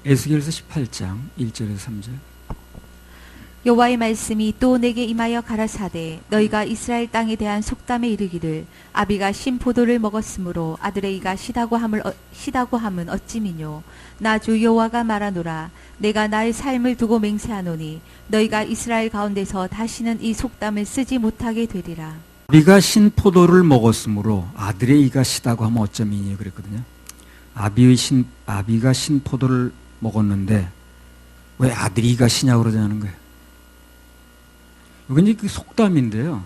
에스겔서 18장 1절에서 3절. 여호와의 말씀이 또 내게 임하여 가라사대 너희가 이스라엘 땅에 대한 속담에 이르기를 아비가 신 포도를 먹었으므로 아들의 이가 시다고 함은 어찌미뇨. 나 주 여호와가 말하노라. 내가 나의 삶을 두고 맹세하노니 너희가 이스라엘 가운데서 다시는 이 속담을 쓰지 못하게 되리라. 아비가 신 포도를 먹었으므로 아들의 이가 시다고 하면 어쩌미니 그랬거든요. 아비가 신 포도를 먹었는데 왜 아들이 이가 시냐고 그러자는 거예요. 이건 이제 그 속담인데요.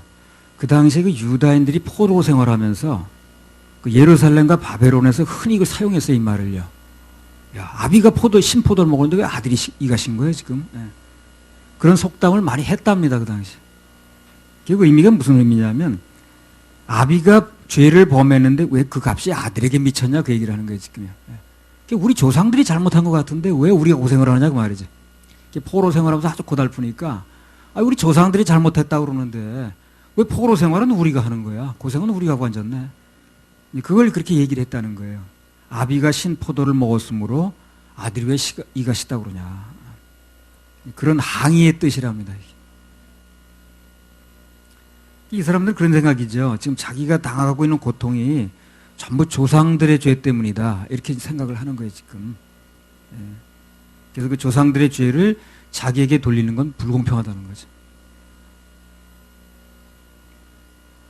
그 당시에 그 유다인들이 포로 생활하면서 그 예루살렘과 바벨론에서 흔히 이걸 사용했어요, 이 말을요. 야, 아비가 신 포도를 먹었는데 왜 아들이 이가 신 거예요, 지금? 네. 그런 속담을 많이 했답니다, 그 당시. 그 의미가 무슨 의미냐면, 아비가 죄를 범했는데 왜 그 값이 아들에게 미쳤냐, 그 얘기를 하는 거예요, 지금요. 네. 우리 조상들이 잘못한 것 같은데 왜 우리가 고생을 하느냐, 그 말이지. 포로 생활하면서 아주 고달프니까, 우리 조상들이 잘못했다고 그러는데 왜 포로 생활은 우리가 하는 거야? 고생은 우리가 하고 앉았네. 그걸 그렇게 얘기를 했다는 거예요. 아비가 신 포도를 먹었으므로 아들이 왜 이가 시다고 그러냐. 그런 항의의 뜻이랍니다. 이 사람들은 그런 생각이죠. 지금 자기가 당하고 있는 고통이 전부 조상들의 죄 때문이다. 이렇게 생각을 하는 거예요, 지금. 그래서 그 조상들의 죄를 자기에게 돌리는 건 불공평하다는 거죠.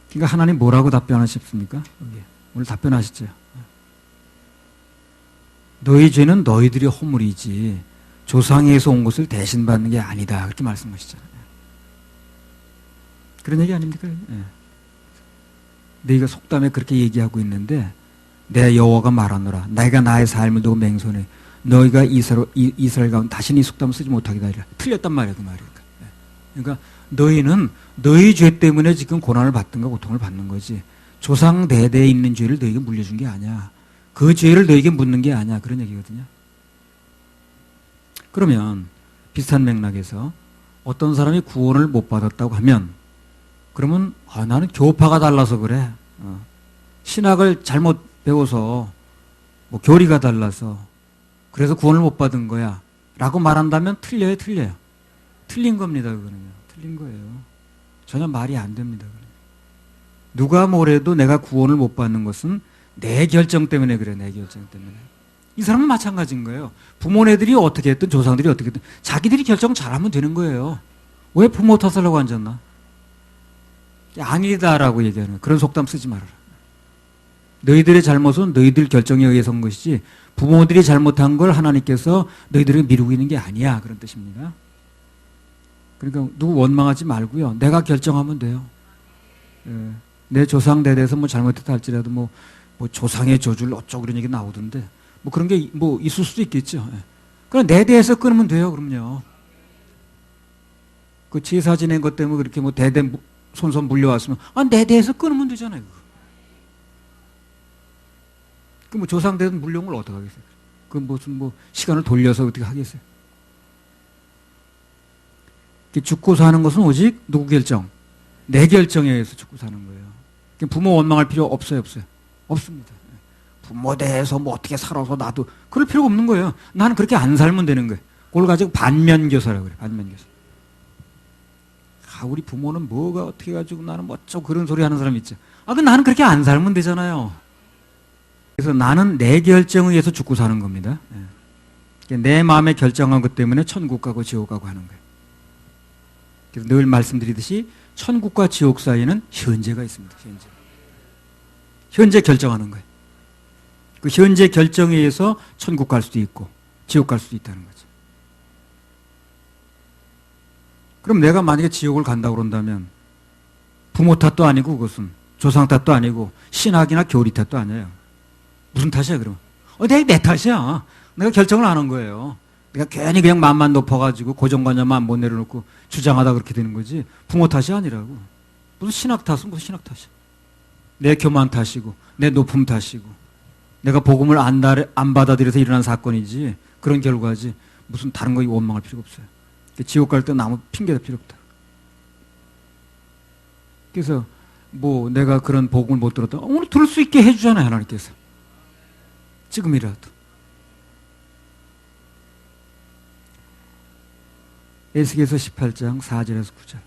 그러니까 하나님 뭐라고 답변하셨습니까? 오늘 답변하시죠. 너희 죄는 너희들의 허물이지 조상에서 온 것을 대신 받는 게 아니다. 그렇게 말씀하시잖아요. 그런 얘기 아닙니까? 너희가 속담에 그렇게 얘기하고 있는데 내 여호와가 말하노라. 내가 나의 삶을 두고 맹세하노니 너희가 이스라엘 가운데 다시는 이 속담을 쓰지 못하게 하리라. 틀렸단 말이야, 그 말이니까. 그러니까 너희는 너희 죄 때문에 지금 고난을 받든가 고통을 받는 거지. 조상 대대에 있는 죄를 너희에게 물려준 게 아니야. 그 죄를 너희에게 묻는 게 아니야. 그런 얘기거든요. 그러면 비슷한 맥락에서 어떤 사람이 구원을 못 받았다고 하면 그러면 나는 교파가 달라서 그래. 신학을 잘못 배워서 뭐 교리가 달라서 그래서 구원을 못 받은 거야 라고 말한다면 틀려요, 틀려요? 틀린 겁니다, 그거는요. 틀린 거예요. 전혀 말이 안 됩니다. 누가 뭐래도 내가 구원을 못 받는 것은 내 결정 때문에 그래, 내 결정 때문에. 이 사람은 마찬가지인 거예요. 부모네들이 어떻게 했든 조상들이 어떻게 했든 자기들이 결정 잘하면 되는 거예요. 왜 부모 탓하려고 앉았나? 아니다라고 얘기하는 거예요. 그런 속담 쓰지 말아라. 너희들의 잘못은 너희들 결정에 의해서 한 것이지 부모들이 잘못한 걸 하나님께서 너희들에게 미루고 있는 게 아니야. 그런 뜻입니다. 그러니까 누구 원망하지 말고요. 내가 결정하면 돼요. 내 조상 대대에서 뭐 잘못했다 할지라도 뭐 조상의 저주를 어쩌고 그런 얘기 나오던데 뭐 그런 게 뭐 있을 수도 있겠죠. 그럼 내 대에서 끊으면 돼요. 그럼요. 그 제사 지낸 것 때문에 그렇게 뭐 대대 손손 물려왔으면 내 대에서 끊으면 되잖아요. 그 뭐 조상 대에서 물려온 걸 어떻게 하겠어요? 그 무슨 뭐 시간을 돌려서 어떻게 하겠어요? 죽고 사는 것은 오직 누구 결정? 내 결정에 의해서 죽고 사는 거예요. 부모 원망할 필요 없어요? 없습니다. 부모 대해서 뭐 어떻게 살아서 나도 그럴 필요가 없는 거예요. 나는 그렇게 안 살면 되는 거예요. 그걸 가지고 반면교사라고 그래요. 반면교사. 우리 부모는 뭐가 어떻게 해가지고 나는 뭐 어쩌고 그런 소리 하는 사람 있죠. 나는 그렇게 안 살면 되잖아요. 그래서 나는 내 결정에 의해서 죽고 사는 겁니다. 내 마음에 결정한 것 때문에 천국 가고 지옥 가고 하는 거예요. 그래서 늘 말씀드리듯이 천국과 지옥 사이에는 현재가 있습니다. 현재 결정하는 거예요. 그 현재 결정에 의해서 천국 갈 수도 있고 지옥 갈 수도 있다는 거죠. 그럼 내가 만약에 지옥을 간다고 그런다면 부모 탓도 아니고 그것은 조상 탓도 아니고 신학이나 교리 탓도 아니에요. 무슨 탓이야 그럼? 내 탓이야. 내가 결정을 안 한 거예요. 내가 괜히 그냥 마음만 높아가지고 고정관념만 못 내려놓고 주장하다 그렇게 되는 거지 부모 탓이 아니라고. 무슨 신학 탓은 무슨 신학 탓이야. 내 교만 탓이고 내 높음 탓이고 내가 복음을 안 받아들여서 일어난 사건이지 그런 결과지 무슨 다른 거 원망할 필요가 없어요. 지옥 갈 때는 아무 핑계댈 필요 없다. 그래서 뭐 내가 그런 복음을 못 들었다. 오늘 들을 수 있게 해주잖아요 하나님께서. 지금이라도. 에스겔서 18장 4절에서 9절.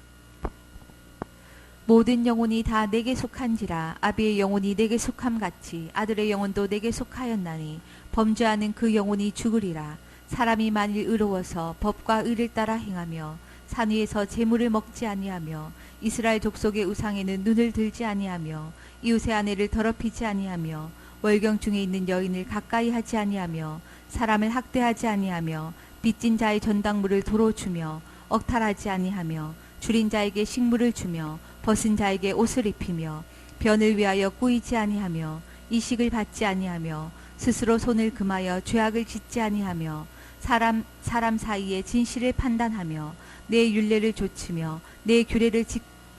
모든 영혼이 다 내게 속한지라 아비의 영혼이 내게 속함 같이 아들의 영혼도 내게 속하였나니 범죄하는 그 영혼이 죽으리라. 사람이 만일 의로워서 법과 의를 따라 행하며 산 위에서 재물을 먹지 아니하며 이스라엘 족속의 우상에는 눈을 들지 아니하며 이웃의 아내를 더럽히지 아니하며 월경 중에 있는 여인을 가까이 하지 아니하며 사람을 학대하지 아니하며 빚진 자의 전당물을 도로 주며 억탈하지 아니하며 줄인 자에게 식물을 주며 벗은 자에게 옷을 입히며 변을 위하여 꾸이지 아니하며 이식을 받지 아니하며 스스로 손을 금하여 죄악을 짓지 아니하며 사람 사이에 진실을 판단하며 내 율례를 좇으며 내 규례를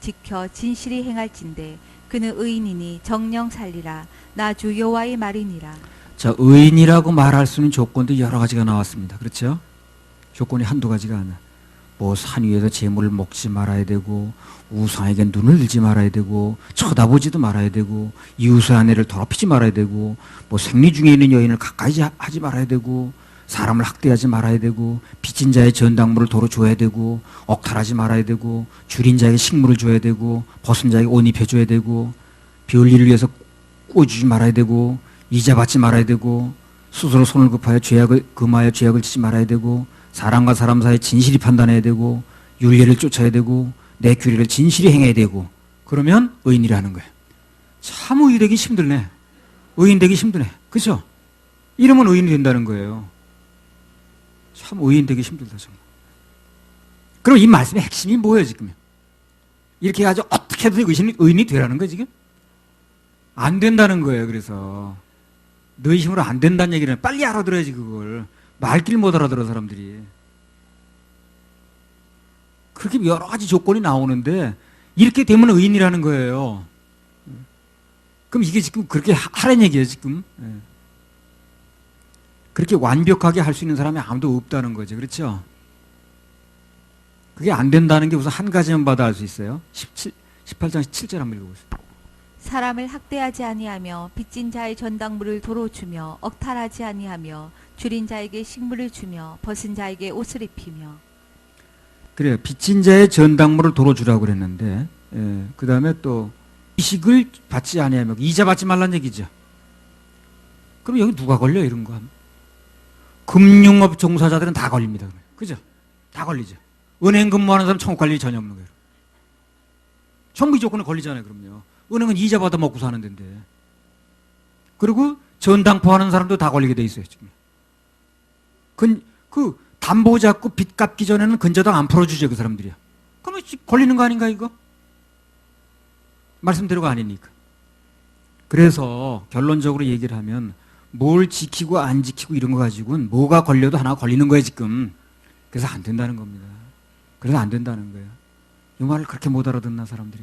지켜 진실이 행할진대 그는 의인이니 정령 살리라. 나 주 여호와의 말이니라. 자, 의인이라고 말할 수 있는 조건도 여러 가지가 나왔습니다. 그렇죠? 조건이 한두 가지가 아니야. 뭐 산 위에서 재물을 먹지 말아야 되고 우상에게 눈을 들지 말아야 되고 쳐다보지도 말아야 되고 이웃의 아내를 더럽히지 말아야 되고 뭐 생리 중에 있는 여인을 가까이 하지 말아야 되고 사람을 학대하지 말아야 되고 빚진 자의 전당물을 도로 줘야 되고 억탈하지 말아야 되고 줄인 자에게 식물을 줘야 되고 벗은 자에게 옷 입혀줘야 되고 별일을 위해서 꾸어주지 말아야 되고 이자 받지 말아야 되고 스스로 손을 급하여 죄악을 금하여 죄악을 짓지 말아야 되고 사람과 사람 사이에 진실이 판단해야 되고 율례를 쫓아야 되고 내 규례를 진실히 행해야 되고 그러면 의인이라는 거예요. 참 의인 되기 힘들네. 의인 되기 힘드네. 그렇죠? 이러면 의인이 된다는 거예요. 참 의인 되기 힘들다 정말. 그럼 이 말씀의 핵심이 뭐예요 지금? 이렇게 해가지고 어떻게든 의인이 되라는 거예요 지금? 안 된다는 거예요. 그래서 너희 힘으로 안 된다는 얘기를 빨리 알아들어야지 그걸. 말귀를 못 알아들어 사람들이. 그렇게 여러 가지 조건이 나오는데 이렇게 되면 의인이라는 거예요. 그럼 이게 지금 그렇게 하라는 얘기예요 지금. 그렇게 완벽하게 할 수 있는 사람이 아무도 없다는 거죠. 그렇죠? 그게 안 된다는 게 우선 한 가지만 봐도 알 수 있어요. 18장 7절 한번 읽어보세요. 사람을 학대하지 아니하며 빚진 자의 전당물을 도로 주며 억탈하지 아니하며 줄인 자에게 식물을 주며 벗은 자에게 옷을 입히며. 그래요. 빚진 자의 전당물을 도로 주라고 그랬는데 그 다음에 또 이식을 받지 아니하며 이자 받지 말란 얘기죠. 그럼 여기 누가 걸려 이런 거 하면? 금융업 종사자들은 다 걸립니다. 그죠? 다 걸리죠. 은행 근무하는 사람 천국 갈 일이 전혀 없는 거예요. 전부 이 조건에 걸리잖아요. 그럼요. 은행은 이자 받아 먹고 사는 데인데. 그리고 전당포하는 사람도 다 걸리게 돼 있어요. 지금. 그 담보 잡고 빚 갚기 전에는 근저당 안 풀어주죠. 그 사람들이야. 그러면 걸리는 거 아닌가 이거? 말씀대로가 아니니까. 그래서 결론적으로 얘기를 하면 뭘 지키고 안 지키고 이런 거 가지고는 뭐가 걸려도 하나 걸리는 거예요 지금. 그래서 안 된다는 겁니다. 그래서 안 된다는 거예요. 이 말을 그렇게 못 알아듣나 사람들이.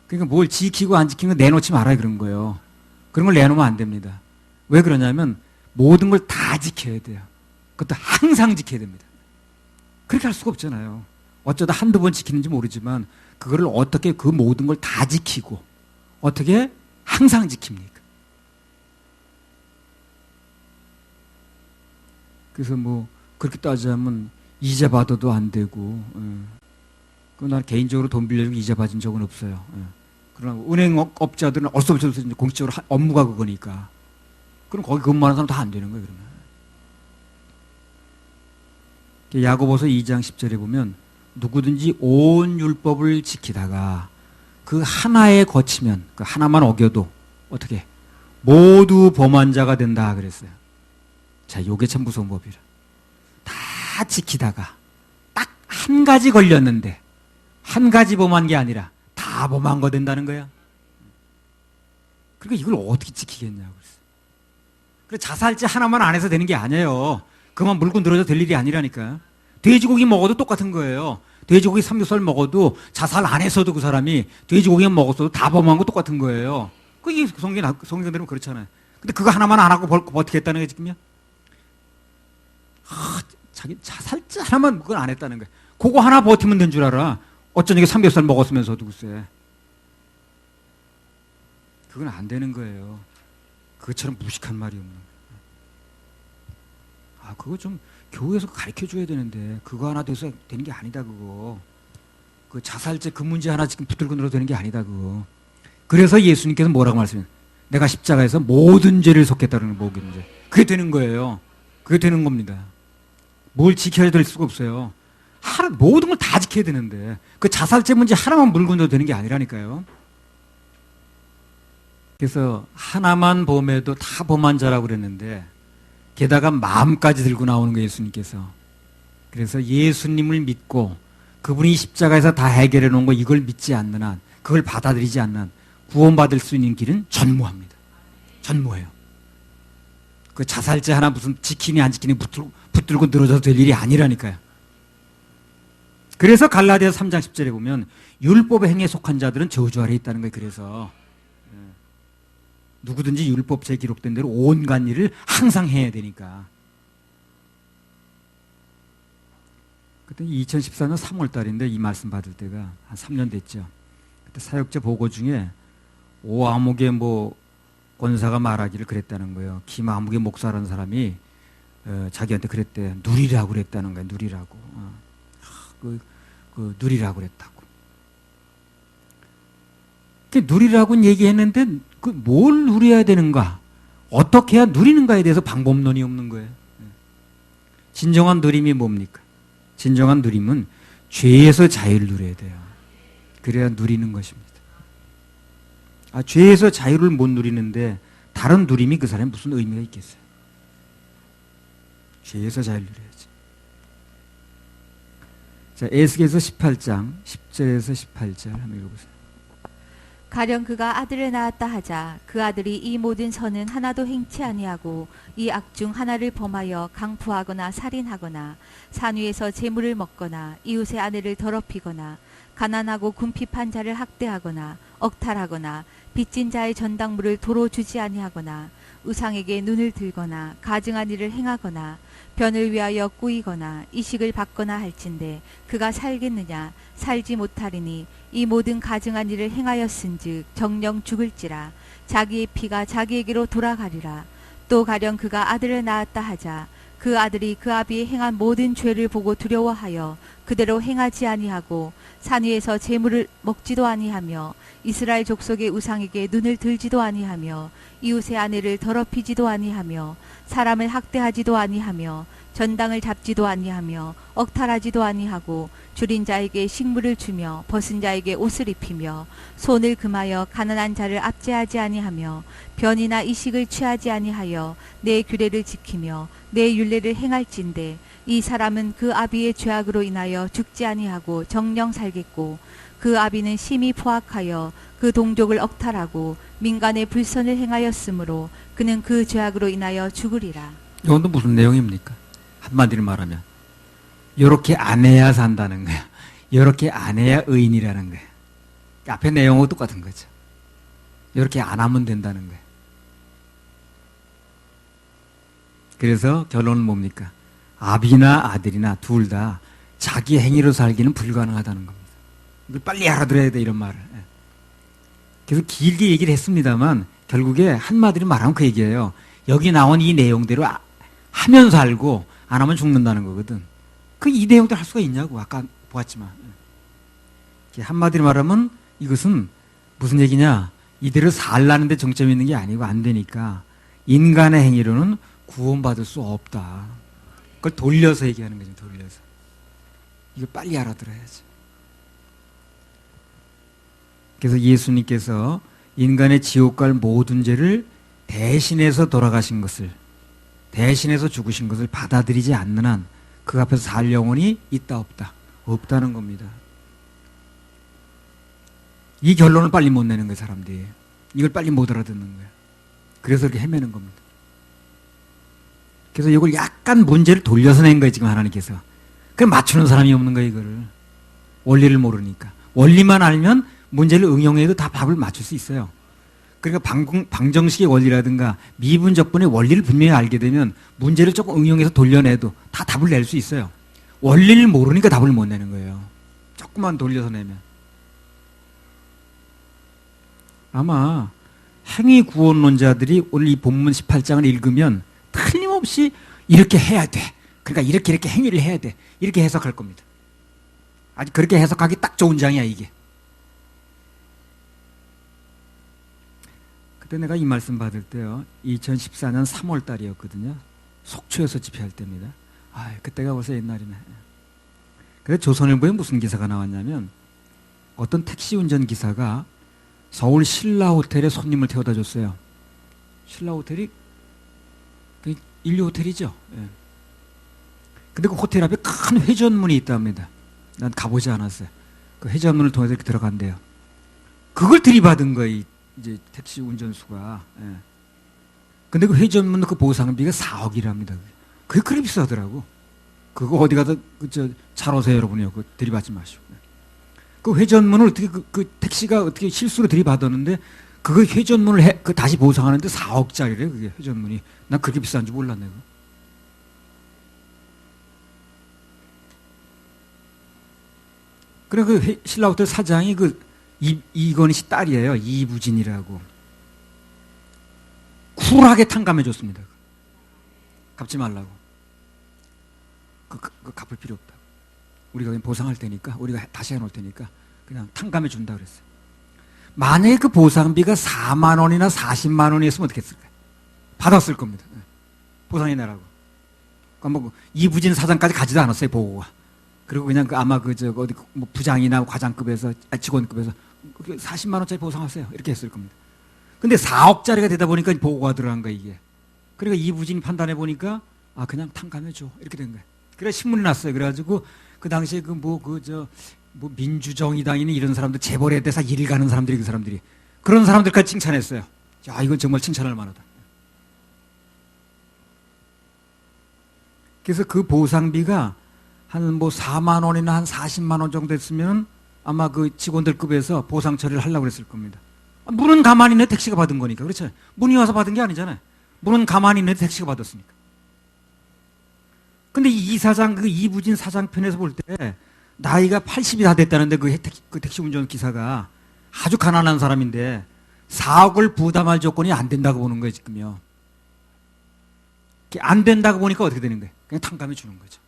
그러니까 뭘 지키고 안 지키는 거 내놓지 말아야 그런 거예요. 그런 걸 내놓으면 안 됩니다. 왜 그러냐면 모든 걸 다 지켜야 돼요. 그것도 항상 지켜야 됩니다. 그렇게 할 수가 없잖아요. 어쩌다 한두 번 지키는지 모르지만 그거를 어떻게 그 모든 걸 다 지키고 어떻게 항상 지킵니까? 그래서 뭐 그렇게 따지자면 이자 받아도 안 되고 난 개인적으로 돈 빌려주고 이자 받은 적은 없어요. 그러나 은행업자들은 어쩔 수 없이 공식적으로 업무가 그거니까. 그럼 거기 근무하는 사람 다 안 되는 거예요. 그러면 야고보서 2장 10절에 보면 누구든지 온 율법을 지키다가 그 하나에 거치면 그 하나만 어겨도 어떻게 모두 범한 자가 된다 그랬어요. 자, 요게 참 무서운 법이라. 다 지키다가 딱 한 가지 걸렸는데 한 가지 범한 게 아니라 다 범한 거 된다는 거야. 그러니까 이걸 어떻게 지키겠냐고 그랬어요. 그래 자살죄 하나만 안 해서 되는 게 아니에요. 그만 물고 늘어져 될 일이 아니라니까. 돼지고기 먹어도 똑같은 거예요. 돼지고기 삼겹살 먹어도 자살 안 했어도 그 사람이 돼지고기만 먹었어도 다 범한 거 똑같은 거예요. 그게 성경대로 그렇잖아요. 근데 그거 하나만 안 하고 버티겠다는 게 지금요? 자기 자살죄 하나만 그걸 안 했다는 거야. 그거 하나 버티면 된 줄 알아. 어쩌니까 삼겹살 먹었으면서도 글쎄. 그건 안 되는 거예요. 그것처럼 무식한 말이 없는 거예요. 아, 그거 좀 교회에서 가르쳐 줘야 되는데 그거 하나 돼서 되는 게 아니다 그거. 그 자살제 그 문제 하나 지금 붙들고 늘어도 되는 게 아니다 그거. 그래서 예수님께서 뭐라고 말씀해요? 내가 십자가에서 모든 죄를 속겠다는 모든 죄. 그게 되는 거예요. 그게 되는 겁니다. 뭘 지켜야 될 수가 없어요. 모든 걸 다 지켜야 되는데 그 자살제 문제 하나만 물고 늘어도 되는 게 아니라니까요. 그래서 하나만 범해도 다 범한 자라고 그랬는데 게다가 마음까지 들고 나오는 거예요, 예수님께서. 그래서 예수님을 믿고 그분이 십자가에서 다 해결해 놓은 거 이걸 믿지 않는 한, 그걸 받아들이지 않는 한 구원받을 수 있는 길은 전무합니다. 전무해요. 그 자살제 하나 무슨 지키니 안 지키니 붙들고 늘어져도 될 일이 아니라니까요. 그래서 갈라디아서 3장 10절에 보면 율법의 행위에 속한 자들은 저주 아래 있다는 거예요. 그래서 누구든지 율법책에 기록된 대로 온갖 일을 항상 해야 되니까. 그때 2014년 3월 달인데 이 말씀 받을 때가 한 3년 됐죠. 그때 사역자 보고 중에 오아목의 권사가 말하기를 그랬다는 거예요. 김아목의 목사라는 사람이 자기한테 그랬대. 누리라고 그랬다는 거예요. 누리라고. 누리라고 그랬다고. 누리라고는 얘기했는데 뭘 누려야 되는가? 어떻게 해야 누리는가에 대해서 방법론이 없는 거예요. 진정한 누림이 뭡니까? 진정한 누림은 죄에서 자유를 누려야 돼요. 그래야 누리는 것입니다. 죄에서 자유를 못 누리는데 다른 누림이 그 사람에 무슨 의미가 있겠어요? 죄에서 자유를 누려야지. 자, 에스겔서 18장 10절에서 18절 한번 읽어보세요. 가령 그가 아들을 낳았다 하자 그 아들이 이 모든 선은 하나도 행치 아니하고 이 악 중 하나를 범하여 강포하거나 살인하거나 산 위에서 재물을 먹거나 이웃의 아내를 더럽히거나 가난하고 궁핍한 자를 학대하거나 억탈하거나 빚진 자의 전당물을 도로 주지 아니하거나 우상에게 눈을 들거나 가증한 일을 행하거나 변을 위하여 꾸이거나 이식을 받거나 할진대 그가 살겠느냐? 살지 못하리니 이 모든 가증한 일을 행하였은즉 정령 죽을지라. 자기의 피가 자기에게로 돌아가리라. 또 가령 그가 아들을 낳았다 하자 그 아들이 그 아비의 행한 모든 죄를 보고 두려워하여 그대로 행하지 아니하고 산 위에서 재물을 먹지도 아니하며 이스라엘 족속의 우상에게 눈을 들지도 아니하며 이웃의 아내를 더럽히지도 아니하며 사람을 학대하지도 아니하며 전당을 잡지도 아니하며 억탈하지도 아니하고 줄인 자에게 식물을 주며 벗은 자에게 옷을 입히며 손을 금하여 가난한 자를 압제하지 아니하며 변이나 이식을 취하지 아니하여 내 규례를 지키며 내 율례를 행할진대 이 사람은 그 아비의 죄악으로 인하여 죽지 아니하고 정령 살겠고 그 아비는 심히 포악하여 그 동족을 억탈하고 민간의 불선을 행하였으므로 그는 그 죄악으로 인하여 죽으리라. 이건 무슨 내용입니까? 한마디로 말하면 이렇게 안 해야 산다는 거야. 이렇게 안 해야 의인이라는 거야. 앞에 내용하고 똑같은 거죠. 이렇게 안 하면 된다는 거야. 그래서 결론은 뭡니까? 아비나 아들이나 둘 다 자기 행위로 살기는 불가능하다는 겁니다. 이걸 빨리 알아들어야 돼, 이런 말을. 그래서 길게 얘기를 했습니다만 결국에 한마디로 말하면 그 얘기예요. 여기 나온 이 내용대로 하면 살고 안 하면 죽는다는 거거든. 그 이 내용대로 할 수가 있냐고 아까 보았지만. 한마디로 말하면 이것은 무슨 얘기냐? 이대로 살라는데 정점이 있는 게 아니고 안 되니까 인간의 행위로는 구원받을 수 없다. 그걸 돌려서 얘기하는 거죠. 돌려서. 이거 빨리 알아들어야지. 그래서 예수님께서 인간의 지옥 갈 모든 죄를 대신해서 돌아가신 것을, 대신해서 죽으신 것을 받아들이지 않는 한 그 앞에서 살 영혼이 있다 없다? 없다는 겁니다. 이 결론을 빨리 못 내는 거예요, 사람들이. 이걸 빨리 못 알아듣는 거예요. 그래서 이렇게 헤매는 겁니다. 그래서 이걸 약간 문제를 돌려서 낸 거예요, 지금 하나님께서. 그럼 맞추는 사람이 없는 거예요, 이거를. 원리를 모르니까. 원리만 알면 문제를 응용해도 다 답을 맞출 수 있어요. 그러니까 방정식의 원리라든가 미분적분의 원리를 분명히 알게 되면 문제를 조금 응용해서 돌려내도 다 답을 낼 수 있어요. 원리를 모르니까 답을 못 내는 거예요. 조금만 돌려서 내면. 아마 행위 구원론자들이 오늘 이 본문 18장을 읽으면 틀림없이 이렇게 해야 돼. 그러니까 이렇게 행위를 해야 돼. 이렇게 해석할 겁니다. 아직 그렇게 해석하기 딱 좋은 장이야, 이게. 그때 내가 이 말씀 받을 때요, 2014년 3월 달이었거든요. 속초에서 집회할 때입니다. 아, 그때가 벌써 옛날이네. 그래서 조선일보에 무슨 기사가 나왔냐면, 어떤 택시 운전 기사가 서울 신라 호텔에 손님을 태워다 줬어요. 신라 호텔이 그 인류 호텔이죠. 예. 근데 그 호텔 앞에 큰 회전문이 있답니다. 난 가보지 않았어요. 그 회전문을 통해서 이렇게 들어간대요. 그걸 들이받은 거예요, 이제 택시 운전수가. 예. 근데 그 회전문 그 보상비가 4억이랍니다. 그게 그렇게 비싸더라고. 그거 어디 가서 차로세요, 여러분이요. 그거 들이받지 마시고. 그 회전문을 어떻게 그 택시가 어떻게 실수로 들이받았는데 그거 회전문을 다시 보상하는데 4억짜리래, 그게 회전문이. 난 그렇게 비싼 줄 몰랐네. 그거. 그래, 그 신라 호텔 사장이 이건희 씨 딸이에요. 이부진이라고. 쿨하게 탕감해줬습니다. 갚지 말라고. 그거 갚을 필요 없다고. 우리가 그냥 보상할 테니까, 우리가 다시 해놓을 테니까 그냥 탕감해준다 그랬어요. 만약에 그 보상비가 4만 원이나 40만 원이었으면 어떻게 했을까요? 받았을 겁니다. 보상해 내라고. 그러니까 뭐 이부진 사장까지 가지도 않았어요, 보고가. 그리고 그냥 아마 어디 뭐 부장이나 과장급에서, 직원급에서 40만 원짜리 보상하세요, 이렇게 했을 겁니다. 근데 4억짜리가 되다 보니까 보고가 들어간 거야, 이게. 그러니까 이부진이 판단해 보니까 그냥 탕감해줘, 이렇게 된 거야. 그래 신문이 났어요. 그래가지고 그 당시에 뭐 민주정의당이니 이런 사람들, 재벌에 대해서 일 가는 사람들이, 그 사람들이 그런 사람들까지 칭찬했어요. 야, 이건 정말 칭찬할 만하다. 그래서 그 보상비가 한 뭐 4만 원이나 한 40만 원 정도 됐으면 아마 그 직원들급에서 보상 처리를 하려고 그랬을 겁니다. 문은 가만히 있는데 택시가 받은 거니까. 그렇죠? 문이 와서 받은 게 아니잖아요. 문은 가만히 있는데 택시가 받았으니까. 근데 이 사장, 그 이부진 사장 편에서 볼 때 나이가 80이 다 됐다는데 그 택시 운전 기사가 아주 가난한 사람인데 4억을 부담할 조건이 안 된다고 보는 거예요, 지금요. 안 된다고 보니까 어떻게 되는 거예요? 그냥 탕감해 주는 거죠.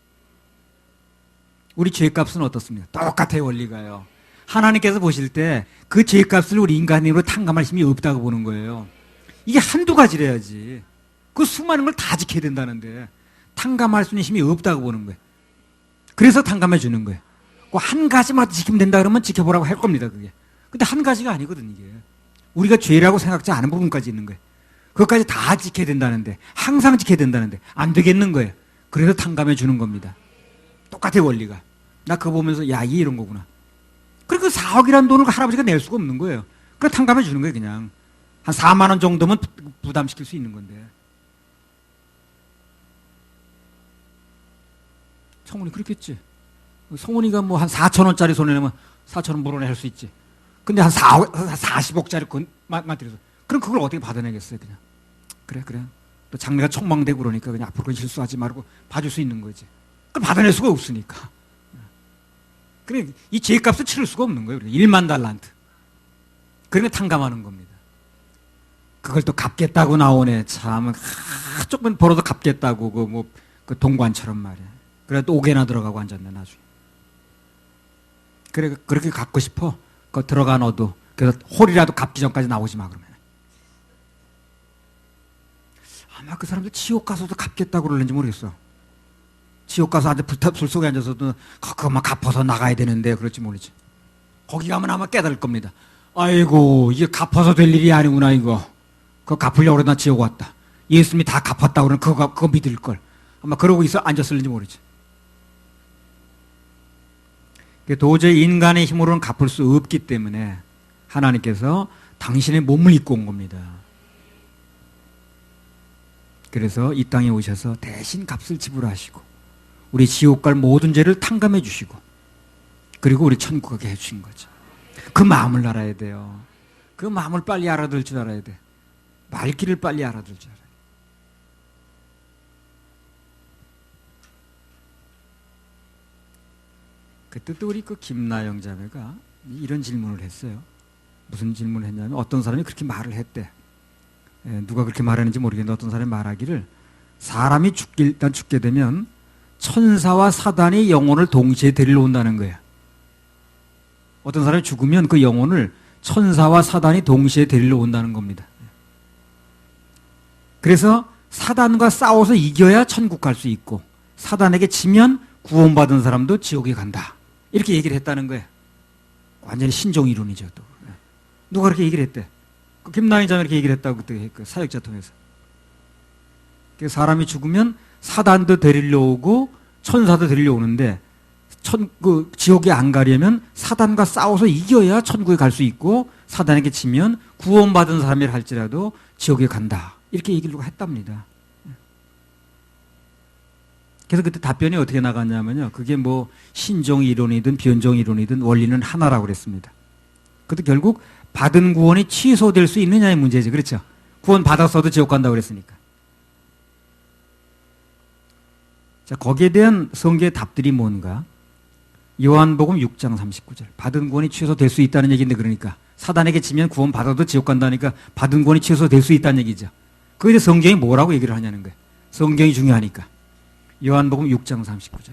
우리 죄값은 어떻습니까? 똑같아요, 원리가요. 하나님께서 보실 때 그 죄값을 우리 인간으로 탕감할 힘이 없다고 보는 거예요. 이게 한두 가지래야지. 그 수많은 걸 다 지켜야 된다는데 탕감할 수 있는 힘이 없다고 보는 거예요. 그래서 탕감해 주는 거예요. 그 한 가지만 지키면 된다 그러면 지켜보라고 할 겁니다, 그게. 근데 한 가지가 아니거든, 이게. 우리가 죄라고 생각지 않은 부분까지 있는 거예요. 그것까지 다 지켜야 된다는데, 항상 지켜야 된다는데 안 되겠는 거예요. 그래서 탕감해 주는 겁니다. 똑같아요, 원리가. 나 그거 보면서 야, 이게 이런 거구나. 그리고 4억이라는 돈을 할아버지가 낼 수가 없는 거예요. 그래서 탕감해 주는 거예요, 그냥. 한 4만 원 정도면 부담시킬 수 있는 건데. 성훈이 그렇겠지. 성훈이가 뭐 한 4천 원짜리 손해내면 4천 원 물어내 할 수 있지. 근데 한 40억짜리 만 들여서. 그럼 그걸 어떻게 받아내겠어요, 그냥. 그래. 또 장래가 촉망되고 그러니까 그냥 앞으로 그건 실수하지 말고 봐줄 수 있는 거지. 그걸 받아낼 수가 없으니까. 그래, 이 죄값을 치를 수가 없는 거예요. 1만 달란트. 그러니까 탕감하는 겁니다. 그걸 또 갚겠다고 나오네. 참, 조금 벌어도 갚겠다고, 그 동관처럼 말이야. 그래, 또 5개나 들어가고 앉았네, 나중에. 그래, 그렇게 갚고 싶어. 그 들어가 너도. 그래서 홀이라도 갚기 전까지 나오지 마, 그러면. 아마 그 사람들 지옥 가서도 갚겠다고 그러는지 모르겠어. 지옥 가서 앉아 불 속에 앉아서도 그것만 갚아서 나가야 되는데 그럴지 모르지. 거기 가면 아마 깨달을 겁니다. 아이고, 이게 갚아서 될 일이 아니구나, 이거. 그거 갚으려고 그러다 지옥 왔다. 예수님이 다 갚았다고 그러면 그거 믿을 걸. 아마 그러고 있어 앉았을지 모르지. 도저히 인간의 힘으로는 갚을 수 없기 때문에 하나님께서 당신의 몸을 입고 온 겁니다. 그래서 이 땅에 오셔서 대신 값을 지불하시고 우리 지옥 갈 모든 죄를 탕감해 주시고 그리고 우리 천국 가게 해주신 거죠. 그 마음을 알아야 돼요. 그 마음을 빨리 알아들 줄 알아야 돼. 말귀를 빨리 알아들 줄 알아야 돼. 그때 또 우리 그 김나영 자매가 이런 질문을 했어요. 무슨 질문을 했냐면 어떤 사람이 그렇게 말을 했대. 누가 그렇게 말하는지 모르겠는데 어떤 사람이 말하기를 사람이 일단 죽게 되면 천사와 사단이 영혼을 동시에 데리러 온다는 거예요. 어떤 사람이 죽으면 그 영혼을 천사와 사단이 동시에 데리러 온다는 겁니다. 그래서 사단과 싸워서 이겨야 천국 갈 수 있고 사단에게 지면 구원받은 사람도 지옥에 간다. 이렇게 얘기를 했다는 거예요. 완전히 신종 이론이죠. 또. 누가 그렇게 얘기를 했대? 김나인 장이 이렇게 얘기를 했다고 그때 그 사역자 통해서. 사람이 죽으면 사단도 데리러 오고 천사도 데리러 오는데 지옥에 안 가려면 사단과 싸워서 이겨야 천국에 갈 수 있고 사단에게 지면 구원받은 사람이라 할지라도 지옥에 간다. 이렇게 얘기를 했답니다. 그래서 그때 답변이 어떻게 나갔냐면요. 그게 뭐 신종 이론이든 변종 이론이든 원리는 하나라고 그랬습니다. 그것도 결국 받은 구원이 취소될 수 있느냐의 문제죠. 그렇죠? 구원 받았어도 지옥 간다고 그랬으니까. 자, 거기에 대한 성경의 답들이 뭔가? 요한복음 6장 39절. 받은 구원이 취소될 수 있다는 얘기인데 그러니까 사단에게 지면 구원 받아도 지옥 간다니까 받은 구원이 취소될 수 있다는 얘기죠. 그에 대해 성경이 뭐라고 얘기를 하냐는 거예요. 성경이 중요하니까. 요한복음 6장 39절.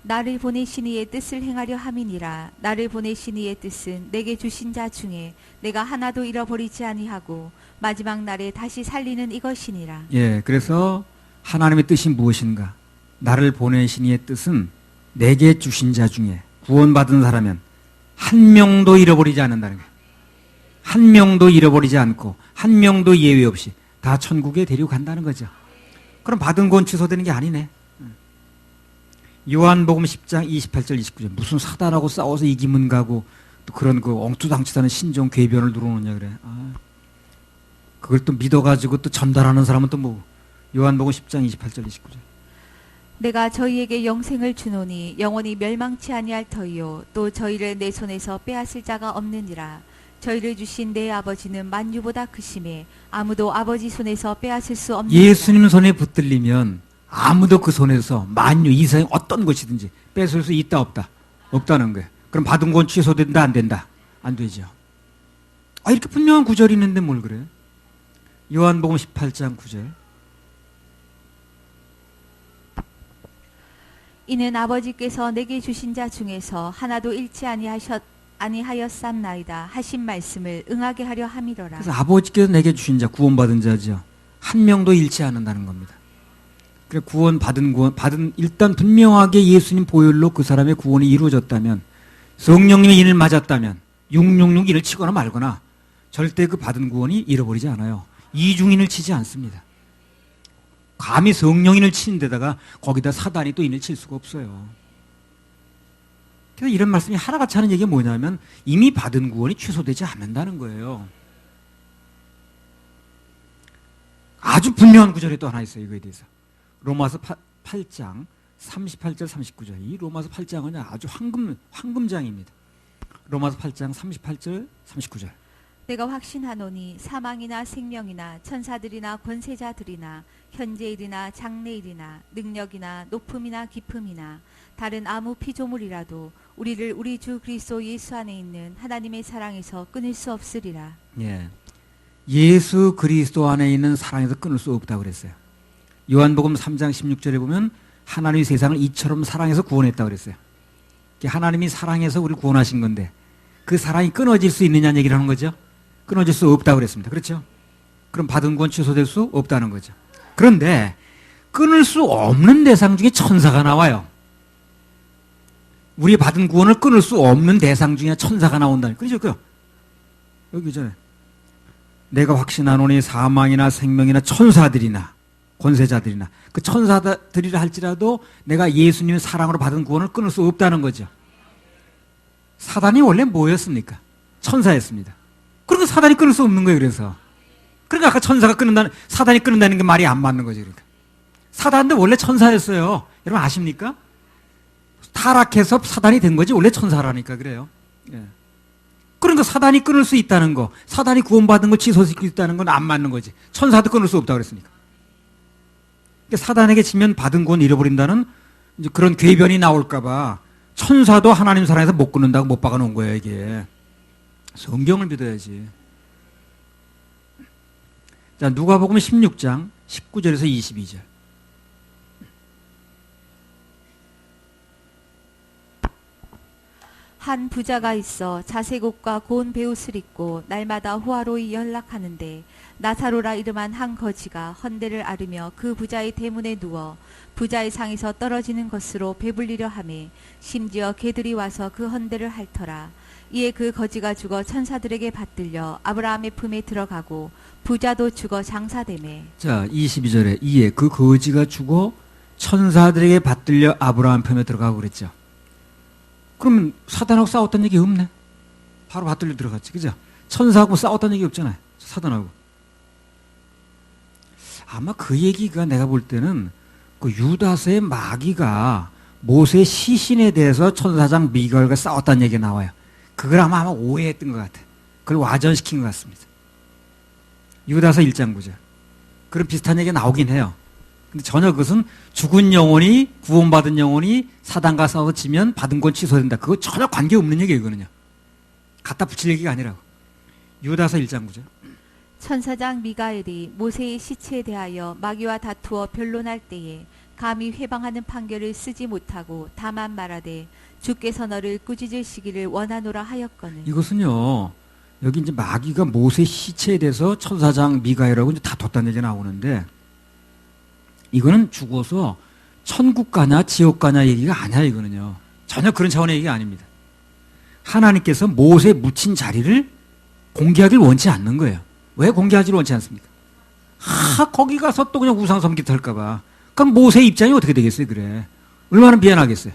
나를 보내신 이의 뜻을 행하려 함이니라. 나를 보내신 이의 뜻은 내게 주신 자 중에 내가 하나도 잃어버리지 아니하고 마지막 날에 다시 살리는 이것이니라. 예, 그래서 하나님의 뜻이 무엇인가? 나를 보내신 이의 뜻은 내게 주신 자 중에 구원받은 사람은 한 명도 잃어버리지 않는다는 거예요. 한 명도 잃어버리지 않고 한 명도 예외 없이 다 천국에 데리고 간다는 거죠. 그럼 받은 구원 취소되는 게 아니네. 요한복음 10장 28절 29절. 무슨 사단하고 싸워서 이기면 가고 또 그런 그 엉투당치다는 신종 궤변을 누르느냐 그래. 그걸 또 믿어가지고 또 전달하는 사람은 또 뭐. 요한복음 10장 28절 29절. 내가 저희에게 영생을 주노니 영원히 멸망치 아니할 터이요 또 저희를 내 손에서 빼앗을 자가 없느니라. 저희를 주신 내 아버지는 만유보다 크심에 아무도 아버지 손에서 빼앗을 수 없느니라. 예수님 손에 붙들리면 아무도 그 손에서 만유 이상 어떤 것이든지 뺏을 수 있다 없다? 없다는 거예요. 그럼 받은 건 취소된다 안 된다? 안 되죠. 이렇게 분명한 구절이 있는데 뭘 그래? 요한복음 18장 9절. 이는 아버지께서 내게 주신 자 중에서 하나도 잃지 아니하였삼나이다 하신 말씀을 응하게 하려 함이로라. 그래서 아버지께서 내게 주신 자 구원받은 자죠. 한 명도 잃지 않는다는 겁니다. 그래 구원받은 일단 분명하게 예수님 보혈로 그 사람의 구원이 이루어졌다면 성령님의 인을 맞았다면 666 치거나 말거나 절대 그 받은 구원이 잃어버리지 않아요. 이중인을 치지 않습니다. 감히 성령인을 치는 데다가 거기다 사단이 또 인을 칠 수가 없어요. 그래서 이런 말씀이 하나같이 하는 얘기가 뭐냐면 이미 받은 구원이 취소되지 않는다는 거예요. 아주 분명한 구절이 또 하나 있어요. 이거에 대해서. 로마서 8장 38절 39절. 이 로마서 8장은 아주 황금장입니다. 로마서 8장 38절 39절. 내가 확신하노니 사망이나 생명이나 천사들이나 권세자들이나 현재일이나 장래일이나 능력이나 높음이나 깊음이나 다른 아무 피조물이라도 우리를 우리 주 그리스도 예수 안에 있는 하나님의 사랑에서 끊을 수 없으리라. 예. 예수 그리스도 안에 있는 사랑에서 끊을 수 없다고 그랬어요. 요한복음 3장 16절에 보면 하나님이 세상을 이처럼 사랑해서 구원했다고 그랬어요. 하나님이 사랑해서 우리를 구원하신 건데 그 사랑이 끊어질 수 있느냐는 얘기를 하는 거죠. 끊어질 수 없다고 그랬습니다. 그렇죠? 그럼 받은 구원 취소될 수 없다는 거죠. 그런데 끊을 수 없는 대상 중에 천사가 나와요. 우리 받은 구원을 끊을 수 없는 대상 중에 천사가 나온다니. 그렇죠? 여기 전에 내가 확신하노니 사망이나 생명이나 천사들이나 권세자들이나 그 천사들이라 할지라도 내가 예수님의 사랑으로 받은 구원을 끊을 수 없다는 거죠. 사단이 원래 뭐였습니까? 천사였습니다. 그러니까 사단이 끊을 수 없는 거예요. 그래서 그러니까 아까 천사가 끊는다는 사단이 끊는다는 게 말이 안 맞는 거죠. 그러니까 사단도 원래 천사였어요. 여러분 아십니까? 타락해서 사단이 된 거지 원래 천사라니까 그래요. 예. 그러니까 사단이 끊을 수 있다는 거, 사단이 구원받은 걸 취소시킬 수 있다는 건 안 맞는 거지. 천사도 끊을 수 없다고 그랬으니까. 그러니까 사단에게 지면 받은 구원 잃어버린다는 이제 그런 궤변이 나올까봐 천사도 하나님 사랑해서 못 끊는다고 못 박아놓은 거예요. 이게 성경을 믿어야지. 자, 누가복음 16장 19절에서 22절. 한 부자가 있어 자색옷과 고운 베옷을 입고 날마다 호화로이 연락하는데 나사로라 이름한 한 거지가 헌대를 앓으며 그 부자의 대문에 누워 부자의 상에서 떨어지는 것으로 배불리려 하매 심지어 개들이 와서 그 헌대를 핥더라. 이에 그 거지가 죽어 천사들에게 받들려 아브라함의 품에 들어가고 부자도 죽어 장사되매. 자, 22절에 이에 그 거지가 죽어 천사들에게 받들려 아브라함 품에 들어가고 그랬죠. 그러면 사단하고 싸웠다는 얘기 없네. 바로 받들려 들어갔지. 그죠? 천사하고 싸웠다는 얘기 없잖아요. 사단하고. 아마 그 얘기가 내가 볼 때는 그 유다서의 마귀가 모세 시신에 대해서 천사장 미가엘과 싸웠다는 얘기가 나와요. 그걸 아마 오해했던 것 같아요. 그걸 와전시킨 것 같습니다. 유다서 1장 9절. 그런 비슷한 얘기가 나오긴 해요. 근데 전혀 그것은 죽은 영혼이, 구원받은 영혼이 사단과 싸워서 지면 받은 건 취소된다. 그거 전혀 관계없는 얘기예요, 이거는요. 갖다 붙일 얘기가 아니라고. 유다서 1장 9절. 천사장 미가엘이 모세의 시체에 대하여 마귀와 다투어 변론할 때에 감히 회방하는 판결을 쓰지 못하고 다만 말하되 주께서 너를 꾸짖으시기를 원하노라 하였거늘. 이것은요, 여기 이제 마귀가 모세 시체에 대해서 천사장 미가엘하고 이제 다퉜다는 얘기가 나오는데, 이거는 죽어서 천국 가냐 지옥 가냐 얘기가 아니야. 이거는요, 전혀 그런 차원의 얘기가 아닙니다. 하나님께서 모세 묻힌 자리를 공개하기를 원치 않는 거예요. 왜 공개하지를 원치 않습니까? 거기 가서 또 그냥 우상 섬기다 할까봐. 그럼 모세의 입장이 어떻게 되겠어요? 그래, 얼마나 미안하겠어요.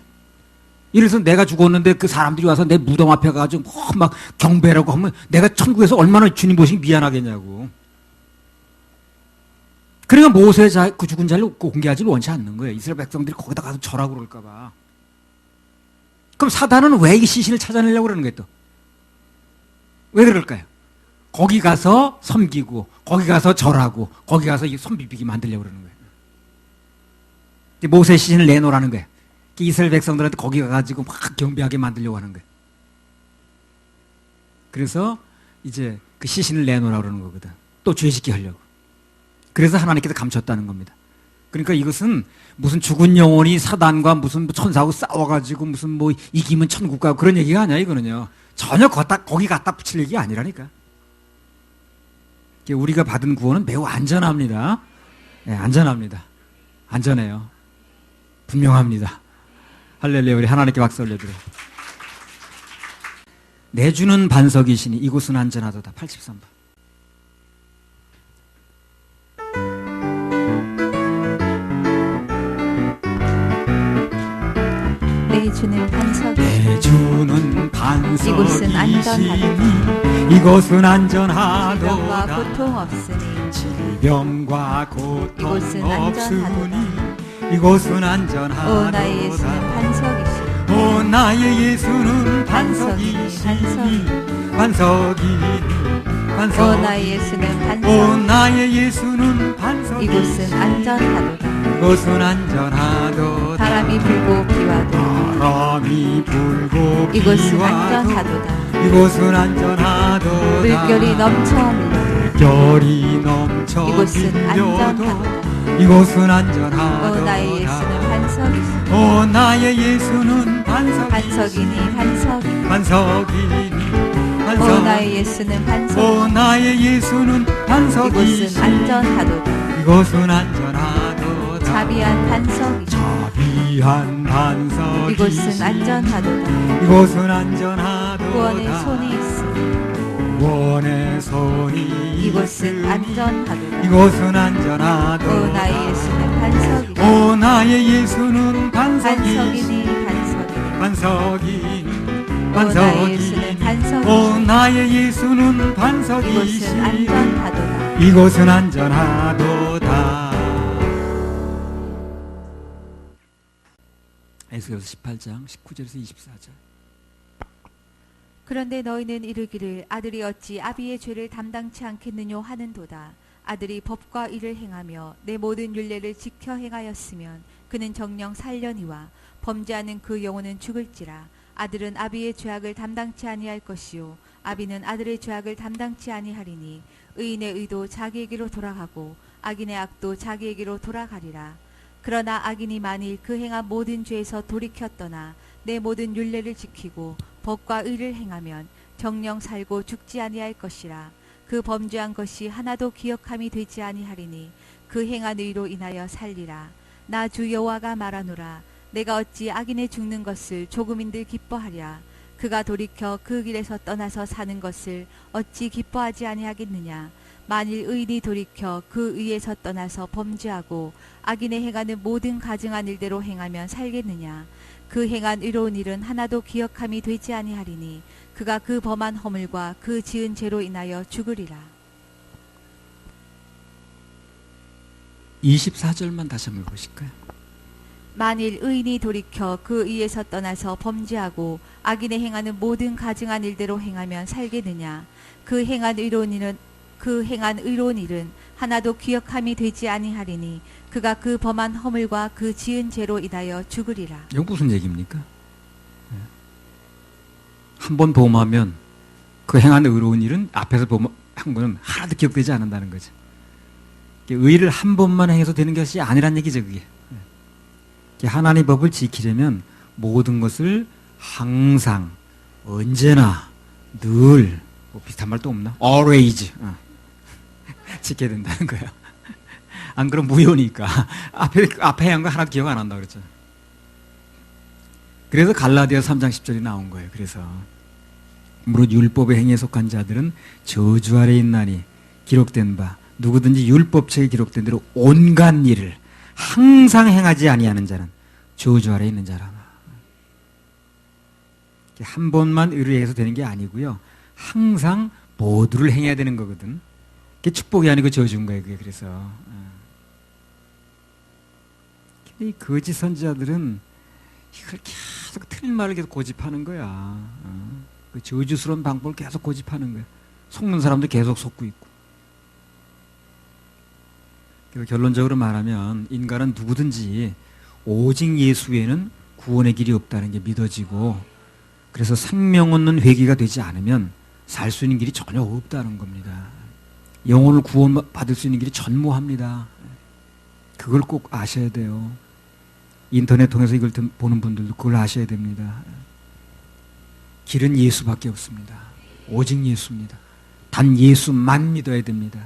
이래서 내가 죽었는데 그 사람들이 와서 내 무덤 앞에 가가지고 막 경배라고 하면 내가 천국에서 얼마나 주님 보시기 미안하겠냐고. 그러니까 모세 그 죽은 자리를 공개하지를 원치 않는 거예요. 이스라엘 백성들이 거기다 가서 절하고 그럴까봐. 그럼 사단은 왜 이 시신을 찾아내려고 그러는 거예요 또? 왜 그럴까요? 거기 가서 섬기고 거기 가서 절하고 거기 가서 손 비비게 만들려고 그러는 거예요. 모세 시신을 내놓으라는 거예요. 이스라엘 백성들한테 거기 가가지고 막 경배하게 만들려고 하는 거예요. 그래서 이제 그 시신을 내놓으라고 그러는 거거든. 또 죄짓게 하려고. 그래서 하나님께서 감췄다는 겁니다. 그러니까 이것은 무슨 죽은 영혼이 사단과 무슨 천사하고 싸워가지고 무슨 뭐 이기면 천국 가고 그런 얘기가 아니야. 이거는요, 전혀 거기 갖다 붙일 얘기가 아니라니까. 우리가 받은 구원은 매우 안전합니다. 네, 안전합니다. 안전해요. 분명합니다. 할렐루야. 우리 하나님께 박수 올려드려요. 내주는 반석이시니 이곳은 안전하도다. 83번. 내주는 반석. 내주는 반석이시니 이곳은 안전하도다. 이곳은 안전하도다. 질병과 고통 없으니. 질병과 고통 이곳은 없으니 이곳은 안전하도다. 오 나의 예수는 반석이시니. 오 나의 예수는 반석이니. 반석이니. 오 나의 예수는 반석. 오 나의 예수는 반석이니. 이곳은 안전하도다. 이곳은 안전하도다. 바람이 불고 비와도. 바람이 불고 이곳은 비와도. 안전하도다. 이곳은 안전하도다. 물결이 넘쳐 밀려도. 물결이 넘쳐 이곳은 밀려도. 안전하도다. 이곳은 안전하도다. 오 나의 예수는 반석이시니. 오 나의 예수는 반석이니 반석이니. 반석이니. 오 나의 예수는 반석이니. 오 나의 예수는 반석이시니. 이곳은 안전하도다. 이곳은 안전하도다. 자비한 반석이니. 자비한 반석이시니. 이곳은 안전하도다. 이곳은 안전하도다. 구원의 손이 있으니. 구원의 손이 이곳은 있으니. 안전하도다. 이곳은 안전하도다. 오 나의 예수는 반석이니. 오 나의 예수는 반석이니 반석이니. 반석이니. 오 나의 예수는 반석이니. 오 나의 예수는 반석이시니. 이곳은 안전하도다. 이곳은 안전하도다. 에스겔서 18장 19절에서 24절. 그런데 너희는 이르기를 아들이 어찌 아비의 죄를 담당치 않겠느뇨 하는도다. 아들이 법과義를 행하며 내 모든 율례를 지켜 행하였으면 그는 정령 살려니와 범죄하는 그 영혼은 죽을지라. 아들은 아비의 죄악을 담당치 아니할 것이요 아비는 아들의 죄악을 담당치 아니하리니 의인의 의도 자기에게로 돌아가고 악인의 악도 자기에게로 돌아가리라. 그러나 악인이 만일 그 행한 모든 죄에서 돌이켰더나 내 모든 율례를 지키고 법과 의를 행하면 정령 살고 죽지 아니할 것이라. 그 범죄한 것이 하나도 기억함이 되지 아니하리니 그 행한 의로 인하여 살리라. 나 주 여호와가 말하노라. 내가 어찌 악인의 죽는 것을 조금인들 기뻐하랴. 그가 돌이켜 그 길에서 떠나서 사는 것을 어찌 기뻐하지 아니하겠느냐. 만일 의인이 돌이켜 그 의에서 떠나서 범죄하고 악인의 행하는 모든 가증한 일대로 행하면 살겠느냐. 그 행한 의로운 일은 하나도 기억함이 되지 아니하리니 그가 그 범한 허물과 그 지은 죄로 인하여 죽으리라. 24절만 다시 한번 보실까요? 만일 의인이 돌이켜 그 의에서 떠나서 범죄하고 악인의 행하는 모든 가증한 일대로 행하면 살겠느냐. 그 행한 의로운 일은 하나도 기억함이 되지 아니하리니 그가 그 범한 허물과 그 지은 죄로 인하여 죽으리라. 이건 무슨 얘기입니까? 한 번 범하면 그 행한 의로운 일은 앞에서 한 거는 하나도 기억되지 않는다는 거죠. 의를 한 번만 행해서 되는 것이 아니란 얘기죠, 그게. 하나님의 법을 지키려면 모든 것을 항상, 언제나, 늘, 뭐 비슷한 말도 없나? always 지켜야 된다는 거예요. 안 그러면 무효니까. 앞에 한 거 하나도 기억 안 한다 그랬죠. 그래서 갈라디아 3장 10절이 나온 거예요. 그래서 무릇 율법의 행위에 속한 자들은 저주 아래 있나니 기록된 바 누구든지 율법책에 기록된 대로 온갖 일을 항상 행하지 아니하는 자는 저주 아래 있는 자라. 한 번만 의뢰해서 되는 게 아니고요. 항상 모두를 행해야 되는 거거든. 그게 축복이 아니고 저주인 거예요. 그게 그래서. 근데 이 거짓 선지자들은 이걸 계속 틀린 말을 계속 고집하는 거야. 그 저주스러운 방법을 계속 고집하는 거야. 속는 사람도 계속 속고 있고. 그래서 결론적으로 말하면 인간은 누구든지 오직 예수 외에는 구원의 길이 없다는 게 믿어지고, 그래서 생명 얻는 회개가 되지 않으면 살 수 있는 길이 전혀 없다는 겁니다. 영혼을 구원받을 수 있는 길이 전무합니다. 그걸 꼭 아셔야 돼요. 인터넷 통해서 이걸 보는 분들도 그걸 아셔야 됩니다. 길은 예수밖에 없습니다. 오직 예수입니다. 단 예수만 믿어야 됩니다.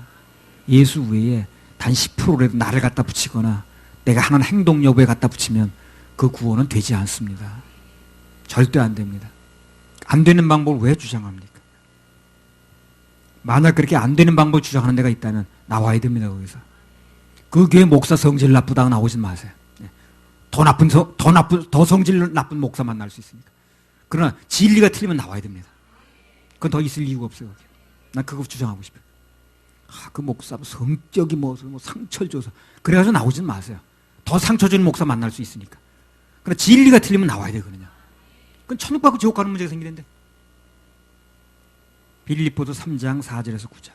예수 외에 단 10%라도 나를 갖다 붙이거나 내가 하는 행동 여부에 갖다 붙이면 그 구원은 되지 않습니다. 절대 안 됩니다. 안 되는 방법을 왜 주장합니까? 만약 그렇게 안 되는 방법을 주장하는 데가 있다면 나와야 됩니다. 거기서. 그 교회 목사 성질 나쁘다고 나오지 마세요. 더 성질 나쁜 목사 만날 수 있으니까. 그러나 진리가 틀리면 나와야 됩니다. 그건 더 있을 이유가 없어요. 거기. 난 그거 주장하고 싶어요. 그 목사 성격이 뭐 상처를 줘서 그래가지고 나오지 마세요. 더 상처 주는 목사 만날 수 있으니까. 그러나 진리가 틀리면 나와야 되거든요. 그건 천국 받고 지옥 가는 문제가 생기는데. 빌립보서 3장 4절에서 9절.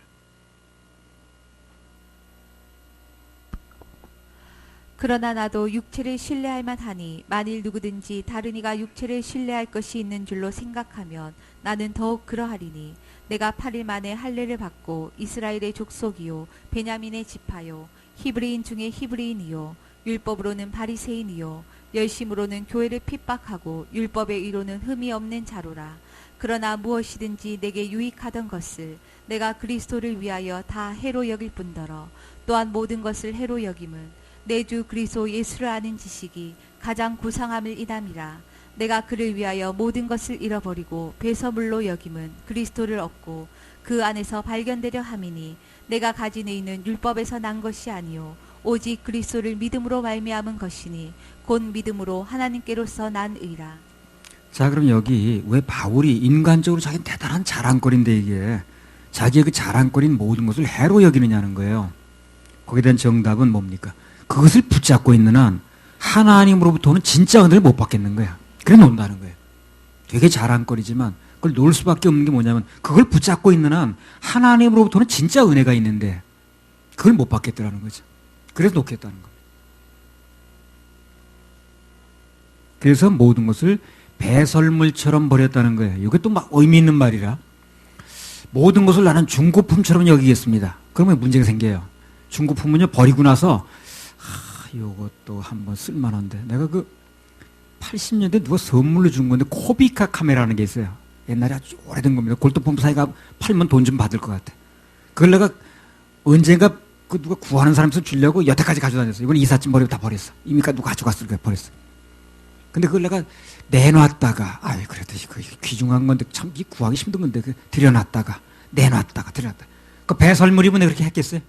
그러나 나도 육체를 신뢰할 만하니 만일 누구든지 다른 이가 육체를 신뢰할 것이 있는 줄로 생각하면 나는 더욱 그러하리니 내가 8일 만에 할례를 받고 이스라엘의 족속이요 베냐민의 지파요 히브리인 중에 히브리인이요 율법으로는 바리새인이요 열심으로는 교회를 핍박하고 율법의 의로는 흠이 없는 자로라. 그러나 무엇이든지 내게 유익하던 것을 내가 그리스도를 위하여 다 해로 여길 뿐더러 또한 모든 것을 해로 여김은 내 주 그리스도 예수를 아는 지식이 가장 구상함을 이담이라. 내가 그를 위하여 모든 것을 잃어버리고 배설물로 여김은 그리스도를 얻고 그 안에서 발견되려 함이니 내가 가진 의는 율법에서 난 것이 아니요 오직 그리스도를 믿음으로 말미암은 것이니 곧 믿음으로 하나님께로서 난 의라. 자, 그럼 여기 왜 바울이 인간적으로 자기는 대단한 자랑거리인데 이게 자기의 그 자랑거리인 모든 것을 해로 여기느냐는 거예요. 거기에 대한 정답은 뭡니까? 그것을 붙잡고 있는 한 하나님으로부터는 진짜 은혜를 못 받겠는 거야. 그래 논다는 거예요. 되게 자랑거리지만 그걸 놓을 수밖에 없는 게 뭐냐면 그걸 붙잡고 있는 한 하나님으로부터는 진짜 은혜가 있는데 그걸 못 받겠더라는 거죠. 그래서 놓겠다는 겁니다. 그래서 모든 것을 배설물처럼 버렸다는 거예요. 이게 또 막 의미 있는 말이라. 모든 것을 나는 중고품처럼 여기겠습니다. 그러면 문제가 생겨요. 중고품은요, 버리고 나서 요것도 한번 쓸만한데 내가 그 80년대 누가 선물로 준 건데 코비카 카메라라는 게 있어요. 옛날에 아주 오래된 겁니다. 골동품 사이가 팔면 돈 좀 받을 것 같아. 그걸 내가 언젠가 그 누가 구하는 사람에서 주려고 여태까지 가지고 다녔어. 이건 이삿짐 버리고 다 버렸어. 이미 누가 가져갔을 거야. 버렸어. 근데 그걸 내가 내놨다가, 아이, 그래도 그 귀중한 건데 참 구하기 힘든 건데, 그 들여놨다가, 내놨다가, 들여놨다가. 그 배설물이면 내가 그렇게 했겠어요?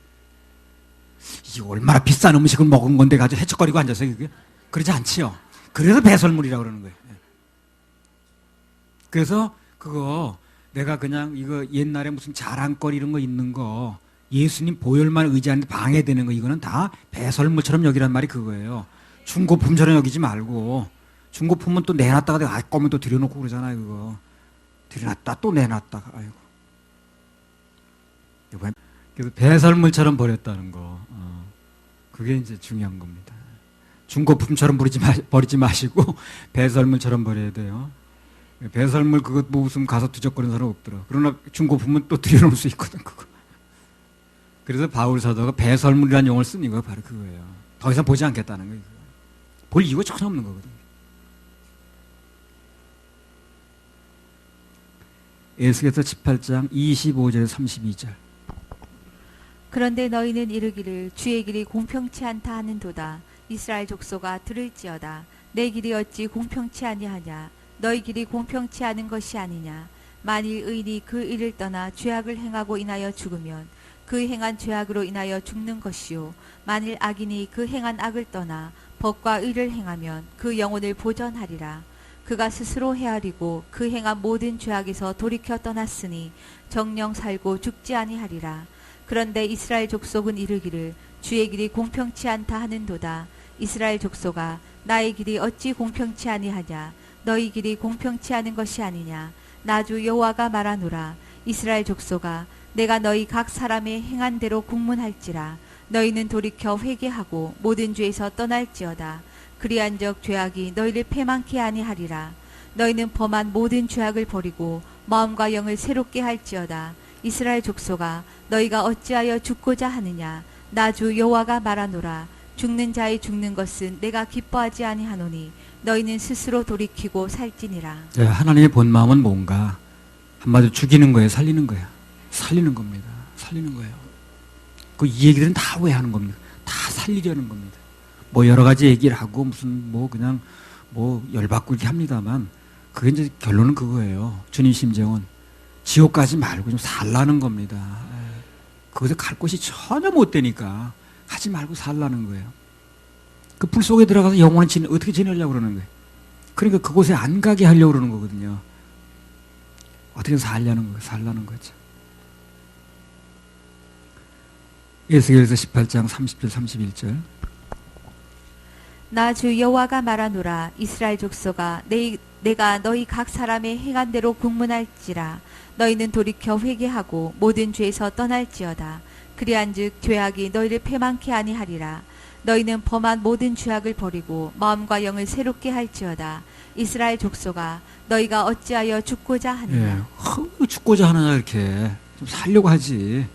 이게 얼마나 비싼 음식을 먹은 건데 가지고 헤척거리고 앉았어요, 그게? 그러지 않지요. 그래서 배설물이라고 그러는 거예요. 그래서 그거 내가 그냥 이거 옛날에 무슨 자랑거리 이런 거 있는 거 예수님 보혈만 의지하는데 방해되는 거 이거는 다 배설물처럼 여기란 말이 그거예요. 중고품처럼 여기지 말고 중고품은 또 내놨다가 내가 거면 또 들여놓고 그러잖아요. 그거 들여놨다 또 내놨다가 아이고. 그래서 배설물처럼 버렸다는 거 그게 이제 중요한 겁니다. 중고품처럼 버리지 마시고 배설물처럼 버려야 돼요. 배설물 그거 뭐 무슨 가서 뒤적거리는 사람 없더라. 그러나 중고품은 또 들여놓을 수 있거든 그거. 그래서 바울 사도가 배설물이라는 용어를 쓴 이유가 바로 그거예요. 더 이상 보지 않겠다는 거예요. 볼 이유가 전혀 없는 거거든요. 에스겔서 18장 25절에서 32절. 그런데 너희는 이르기를 주의 길이 공평치 않다 하는도다. 이스라엘 족속아 들을지어다. 내 길이 어찌 공평치 아니하냐. 너희 길이 공평치 않은 것이 아니냐. 만일 의인이 그 일을 떠나 죄악을 행하고 인하여 죽으면 그 행한 죄악으로 인하여 죽는 것이요. 만일 악인이 그 행한 악을 떠나 법과 의를 행하면 그 영혼을 보전하리라. 그가 스스로 헤아리고 그 행한 모든 죄악에서 돌이켜 떠났으니 정령 살고 죽지 아니하리라. 그런데 이스라엘 족속은 이르기를 주의 길이 공평치 않다 하는도다. 이스라엘 족속아 나의 길이 어찌 공평치 아니하냐. 너희 길이 공평치 않은 것이 아니냐. 나 주 여호와가 말하노라. 이스라엘 족속아 내가 너희 각 사람의 행한 대로 국문할지라. 너희는 돌이켜 회개하고 모든 죄에서 떠날지어다. 그리한적 죄악이 너희를 패망케 아니하리라. 너희는 범한 모든 죄악을 버리고 마음과 영을 새롭게 할지어다. 이스라엘 족속아 너희가 어찌하여 죽고자 하느냐. 나 주 여호와가 말하노라. 죽는 자의 죽는 것은 내가 기뻐하지 아니하노니 너희는 스스로 돌이키고 살지니라. 네, 하나님의 본 마음은 뭔가? 한마디로 죽이는 거예요, 살리는 거예요. 살리는 겁니다. 살리는 거예요. 그 이 얘기들은 다 왜 하는 겁니까? 다 살리려는 겁니다. 뭐 여러 가지 얘기를 하고 무슨 뭐 그냥 뭐 열받고 이렇게 합니다만 그게 이제 결론은 그거예요. 주님 심정은 지옥 가지 말고 좀 살라는 겁니다. 거기서 갈 곳이 전혀 못 되니까 하지 말고 살라는 거예요. 그 불 속에 들어가서 영원히 어떻게 지내려고 그러는 거예요. 그러니까 그곳에 안 가게 하려고 그러는 거거든요. 어떻게 살라는 거죠. 에스겔서 18장 30절 31절. 나 주 여호와가 말하노라. 이스라엘 족속아 내가 너희 각 사람의 행한 대로 국문할지라. 너희는 돌이켜 회개하고 모든 죄에서 떠날지어다. 그리한즉 죄악이 너희를 패망케 아니하리라. 너희는 범한 모든 죄악을 버리고 마음과 영을 새롭게 할지어다. 이스라엘 족속아 너희가 어찌하여 죽고자 하느냐. 죽고자 하느냐 이렇게 좀 살려고 하지.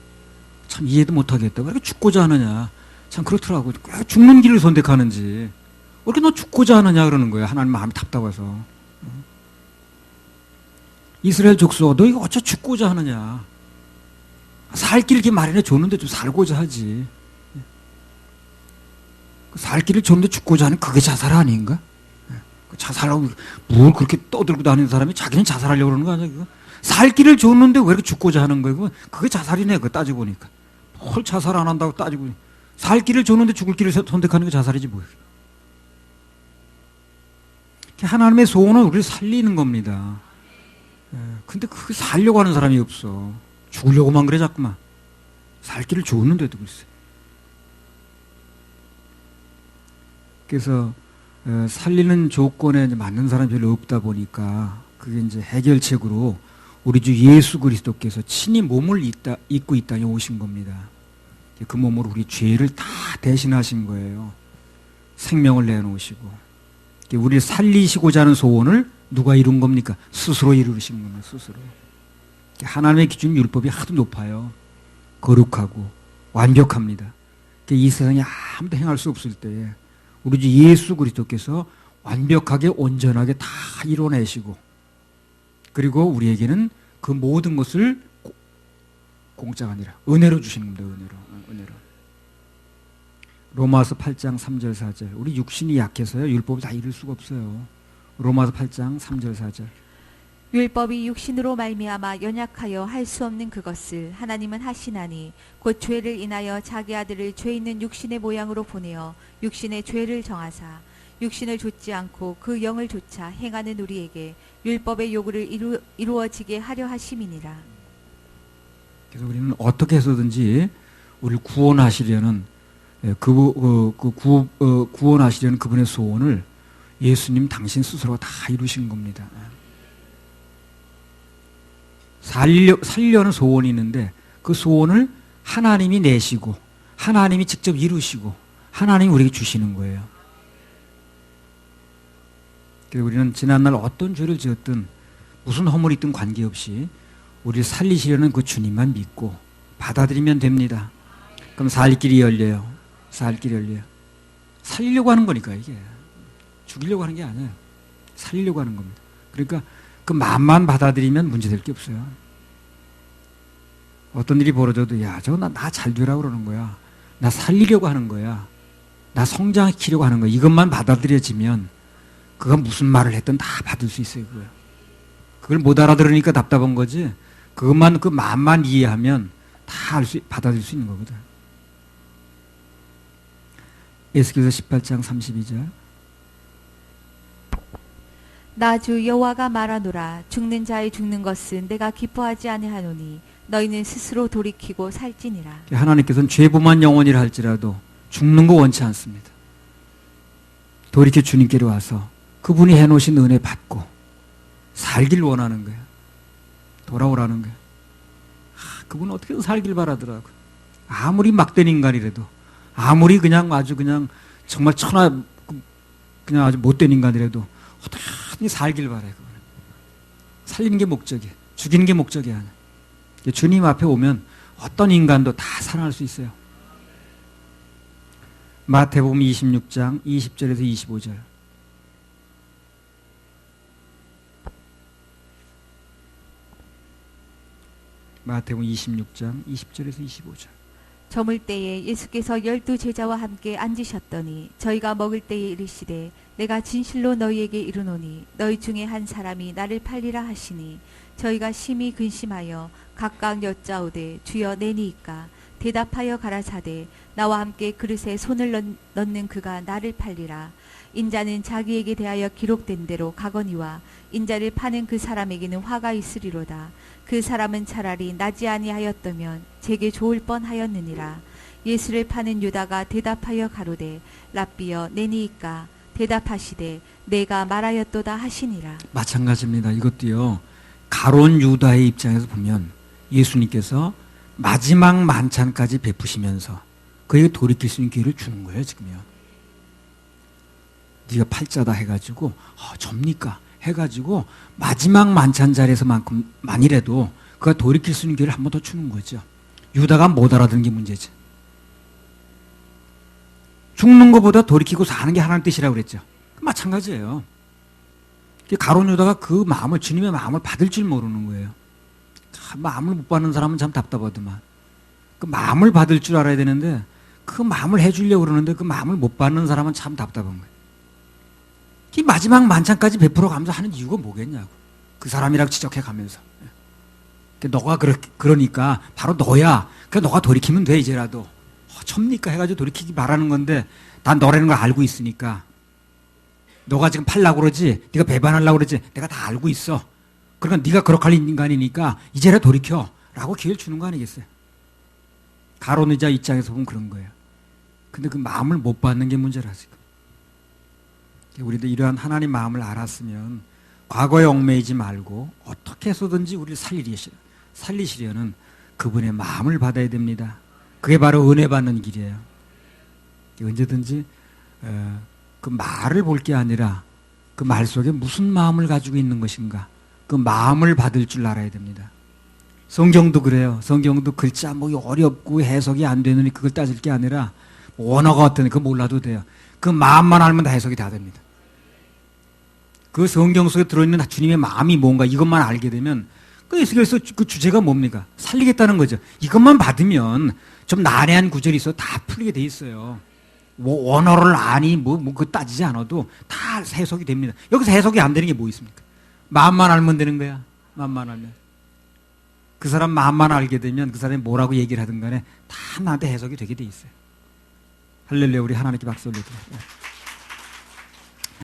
참 이해도 못하겠다. 왜 이렇게 죽고자 하느냐. 참 그렇더라고. 왜 죽는 길을 선택하는지. 왜 이렇게 너 죽고자 하느냐 그러는 거예요. 하나님 마음이 답답해서. 이스라엘 족속아 너희가 어찌 죽고자 하느냐. 살 길을 이렇게 마련해 줬는데 좀 살고자 하지. 살 길을 줬는데 죽고자 하는 그게 자살 아닌가? 자살하고 뭘 그렇게 떠들고 다니는 사람이 자기는 자살하려고 그러는 거 아니야? 그거? 살 길을 줬는데 왜 이렇게 죽고자 하는 거예요? 그게 자살이네. 그거 따지고 보니까. 뭘 자살 안 한다고 따지고. 살 길을 줬는데 죽을 길을 선택하는 게 자살이지 뭐예요. 하나님의 소원은 우리를 살리는 겁니다. 근데 그게 살려고 하는 사람이 없어. 죽으려고만 그래 자꾸만. 살 길을 줬는데도 글쎄. 그래서 살리는 조건에 이제 맞는 사람이 별로 없다 보니까 그게 이제 해결책으로 우리 주 예수 그리스도께서 친히 몸을 입고 이 땅에 오신 겁니다. 그 몸으로 우리 죄를 다 대신하신 거예요. 생명을 내놓으시고 우리를 살리시고자 하는 소원을 누가 이룬 겁니까? 스스로 이루신 겁니다. 스스로. 하나님의 기준 율법이 하도 높아요. 거룩하고 완벽합니다. 이 세상에 아무도 행할 수 없을 때에 우리 주 예수 그리스도께서 완벽하게 온전하게 다 이뤄내시고 그리고 우리에게는 그 모든 것을 공짜가 아니라 은혜로 주시는 겁니다. 은혜로. 로마서 8장 3절 4절. 우리 육신이 약해서요. 율법을 다 이룰 수가 없어요. 로마서 8장 3절 4절. 율법이 육신으로 말미암아 연약하여 할 수 없는 그것을 하나님은 하시나니 곧 죄를 인하여 자기 아들을 죄 있는 육신의 모양으로 보내어 육신의 죄를 정하사 육신을 좇지 않고 그 영을 좇아 행하는 우리에게 율법의 요구를 이루어지게 하려 하심이니라. 그래서 우리는 어떻게 해서든지 우리를 구원하시려는 구원하시려는 그분의 소원을 예수님 당신 스스로가 다 이루신 겁니다. 살려는 소원이 있는데 그 소원을 하나님이 내시고 하나님이 직접 이루시고 하나님이 우리에게 주시는 거예요. 그래서 우리는 지난날 어떤 죄를 지었든 무슨 허물이 있든 관계없이 우리를 살리시려는 그 주님만 믿고 받아들이면 됩니다. 그럼 살 길이 열려요. 살 길이 열려요. 살리려고 하는 거니까 이게. 죽이려고 하는 게 아니에요. 살리려고 하는 겁니다. 그러니까 그 마음만 받아들이면 문제될 게 없어요. 어떤 일이 벌어져도 야, 저거 나 잘 되라고 그러는 거야. 나 살리려고 하는 거야. 나 성장시키려고 하는 거야. 이것만 받아들여지면 그가 무슨 말을 했든 다 받을 수 있어요. 그걸 못 알아들으니까 답답한 거지. 그것만 그 마음만 이해하면 다 받아들일 수 있는 거거든. 에스겔서 18장 32절. 나 주 여호와가 말하노라. 죽는 자의 죽는 것은 내가 기뻐하지 아니하노니 너희는 스스로 돌이키고 살지니라. 하나님께서는 죄범한 영혼이라 할지라도 죽는 거 원치 않습니다. 돌이켜 주님께로 와서 그분이 해놓으신 은혜 받고 살길 원하는 거예요. 돌아오라는 거예요. 그분은 어떻게든 살길 바라더라고요. 아무리 막된 인간이라도 아무리 그냥 아주 그냥 정말 그냥 아주 못된 인간이라도 어떻게 살길 바라요. 그거는. 살리는 게 목적이에요. 죽이는 게 목적이 아니에요. 주님 앞에 오면 어떤 인간도 다 살아날 수 있어요. 마태복음 26장 20절에서 25절. 마태복음 26장 20절에서 25절. 저물 때에 예수께서 12 제자와 함께 앉으셨더니 저희가 먹을 때에 이르시되 내가 진실로 너희에게 이르노니 너희 중에 한 사람이 나를 팔리라 하시니 저희가 심히 근심하여 각각 여짜오되 주여 내니이까 대답하여 가라사대 나와 함께 그릇에 손을 넣는 그가 나를 팔리라. 인자는 자기에게 대하여 기록된 대로 가거니와 인자를 파는 그 사람에게는 화가 있으리로다. 그 사람은 차라리 나지 아니하였다면 제게 좋을 뻔하였느니라. 예수를 파는 유다가 대답하여 가로되 랍비여 내니이까 대답하시되 내가 말하였도다 하시니라. 마찬가지입니다. 이것도요. 가론 유다의 입장에서 보면 예수님께서 마지막 만찬까지 베푸시면서 그에게 돌이킬 수 있는 기회를 주는 거예요. 지금요. 네가 팔자다 해가지고 접니까? 해가지고 마지막 만찬 자리에서만이라도 그가 돌이킬 수 있는 기회를 한 번 더 주는 거죠. 유다가 못 알아듣는 게 문제지. 죽는 것보다 돌이키고 사는 게 하나님 뜻이라고 그랬죠. 마찬가지예요. 가론 유다가 그 마음을 주님의 마음을 받을 줄 모르는 거예요. 마음을 못 받는 사람은 참 답답하더만. 그 마음을 받을 줄 알아야 되는데 그 마음을 해주려고 그러는데 그 마음을 못 받는 사람은 참 답답한 거예요. 이 마지막 만찬까지 베풀어 가면서 하는 이유가 뭐겠냐고. 그 사람이라고 지적해 가면서. 너가 그러니까 바로 너야. 그러니까 너가 돌이키면 돼 이제라도. 첩니까 해가지고 돌이키기 바라는 건데 난 너라는 걸 알고 있으니까. 너가 지금 팔라고 그러지. 네가 배반하려고 그러지. 내가 다 알고 있어. 그러니까 네가 그렇게 할 인간이니까 이제라도 돌이켜. 라고 기회를 주는 거 아니겠어요. 가론 유다 입장에서 보면 그런 거예요. 근데 그 마음을 못 받는 게 문제라 지금. 우리도 이러한 하나님 마음을 알았으면 과거에 얽매이지 말고 어떻게 해서든지 우리를 살리시려는 그분의 마음을 받아야 됩니다. 그게 바로 은혜 받는 길이에요. 언제든지 그 말을 볼 게 아니라 그 말 속에 무슨 마음을 가지고 있는 것인가 그 마음을 받을 줄 알아야 됩니다. 성경도 그래요. 성경도 글자 뭐 어렵고 해석이 안 되느니 그걸 따질 게 아니라 뭐 언어가 어떠니 그거 몰라도 돼요. 그 마음만 알면 다 해석이 다 됩니다. 그 성경 속에 들어있는 주님의 마음이 뭔가 이것만 알게 되면 그래서 그 주제가 뭡니까? 살리겠다는 거죠. 이것만 받으면 좀 난해한 구절이 있어 다 풀리게 돼 있어요. 뭐 원어를 아니 그거 따지지 않아도 다 해석이 됩니다. 여기서 해석이 안 되는 게 뭐 있습니까? 마음만 알면 되는 거야. 마음만 알면. 그 사람 마음만 알게 되면 그 사람이 뭐라고 얘기를 하든 간에 다 나한테 해석이 되게 돼 있어요. 할렐루야. 우리 하나님께 박수 올려드려요.